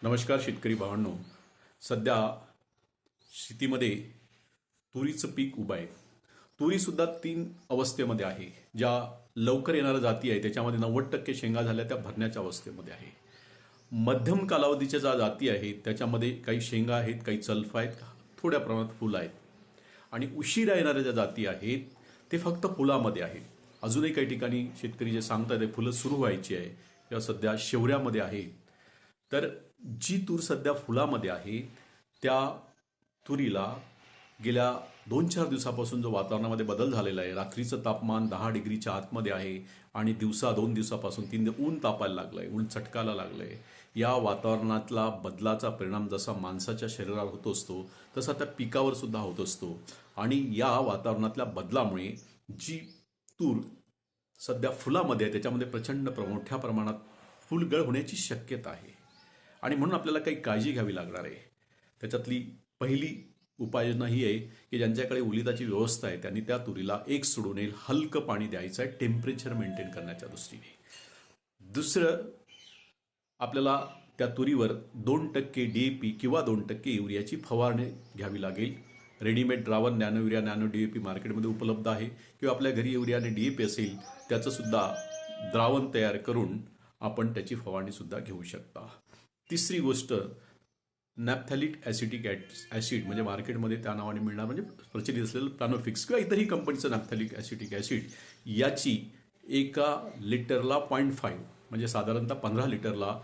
नमस्कार शेतकरी भावांनो. सध्या शेतीमध्ये तुरीचं पीक उभं आहे. तुरीसुद्धा 3 अवस्थेमध्ये आहे. ज्या लवकर येणाऱ्या जाती आहे त्याच्यामध्ये 90% शेंगा झाल्या त्या भरण्याच्या अवस्थेमध्ये आहे. मध्यम कालावधीच्या ज्या जाती आहेत त्याच्यामध्ये काही शेंगा आहेत, काही चलफ आहेत, थोड्या प्रमाणात फुलं आहेत. आणि उशिरा येणाऱ्या ज्या जाती आहेत ते फक्त फुलामध्ये आहेत. अजूनही काही ठिकाणी शेतकरी जे सांगतात ते फुलं सुरू व्हायची आहे किंवा सध्या शेवऱ्यामध्ये आहेत. तर जी तूर सध्या फुलामध्ये आहे त्या तुरीला गेल्या 2-4 दिवसापासून जो वातावरणामध्ये बदल झालेला आहे, रात्रीचं तापमान 10 डिग्रीच्या आतमध्ये आहे आणि 2 दिवसापासून 3 ऊन तापायला लागलं आहे, ऊन चटकायला लागलं आहे. या वातावरणातला बदलाचा परिणाम जसा माणसाच्या शरीरावर होत असतो तसा त्या पिकावर सुद्धा होत असतो. आणि या वातावरणातल्या बदलामुळे जी तूर सध्या फुलामध्ये आहे त्याच्यामध्ये प्रचंड मोठ्या प्रमाणात फुलगळ होण्याची शक्यता आहे. आणि म्हणून आपल्याला काही काळजी घ्यावी लागणार आहे. त्याच्यातली पहिली उपाययोजना ही आहे की ज्यांच्याकडे उलिताची व्यवस्था आहे त्यांनी त्या तुरीला एक सोडून हलकं पाणी द्यायचं आहे टेम्परेचर मेंटेन करण्याच्या दृष्टीने. दुसरं, आपल्याला त्या तुरीवर 2% DAP किंवा 2% युरियाची फवारणी घ्यावी लागेल. रेडीमेड द्रावण नॅनो युरिया, नॅनो DAP मार्केटमध्ये उपलब्ध आहे किंवा आपल्या घरी युरिया आणि DAP असेल त्याचं सुद्धा द्रावण तयार करून आपण त्याची फवारणी सुद्धा घेऊ शकता. तिसरी गोष्ट, नॅफ्थॅलिक ॲसिटिक ॲसिड म्हणजे मार्केटमध्ये त्या नावाने मिळणार म्हणजे प्रचलित असलेलं प्लॅनोफिक्स किंवा इतरही कंपनीचं नॅफ्थॅलिक ॲसिटिक ॲसिड याची 1 लिटरला 0.5 म्हणजे साधारणतः 15 लिटरला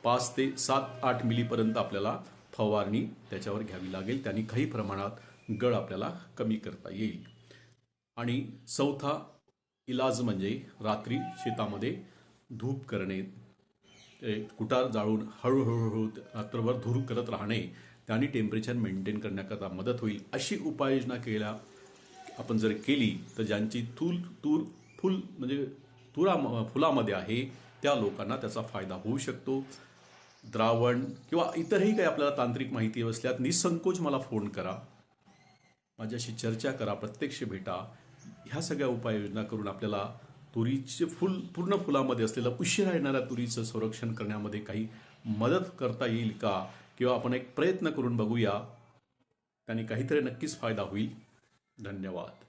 5 ते 7-8 मिलीपर्यंत आपल्याला फवारणी त्याच्यावर घ्यावी लागेल. त्यांनी काही प्रमाणात गळ आपल्याला कमी करता येईल. आणि चौथा इलाज म्हणजे रात्री शेतामध्ये धूप करणे, कुटार जाळून हळूहळू रात्रभर धूर करत राहणे, त्यांनी टेम्परेचर मेंटेन करण्याकरता मदत होईल. अशी उपाययोजना आपण जर केली तर ज्यांची तूर फुल म्हणजे फुलामध्ये आहे त्या लोकांना त्याचा फायदा होऊ शकतो. द्रावण किंवा इतरही काही आपल्याला तांत्रिक माहिती असल्यास निसंकोच मला फोन करा, माझ्याशी चर्चा करा, प्रत्यक्ष भेटा. ह्या सगळ्या उपाययोजना करून आपल्याला तुरीचे पूर्ण फुलामध्ये असलेलं उशिरा येणाऱ्या तुरीचं संरक्षण करण्यामध्ये काही मदत करता येईल का, किंवा आपण एक प्रयत्न करून बघूया, त्याने काहीतरी नक्कीच फायदा होईल. धन्यवाद.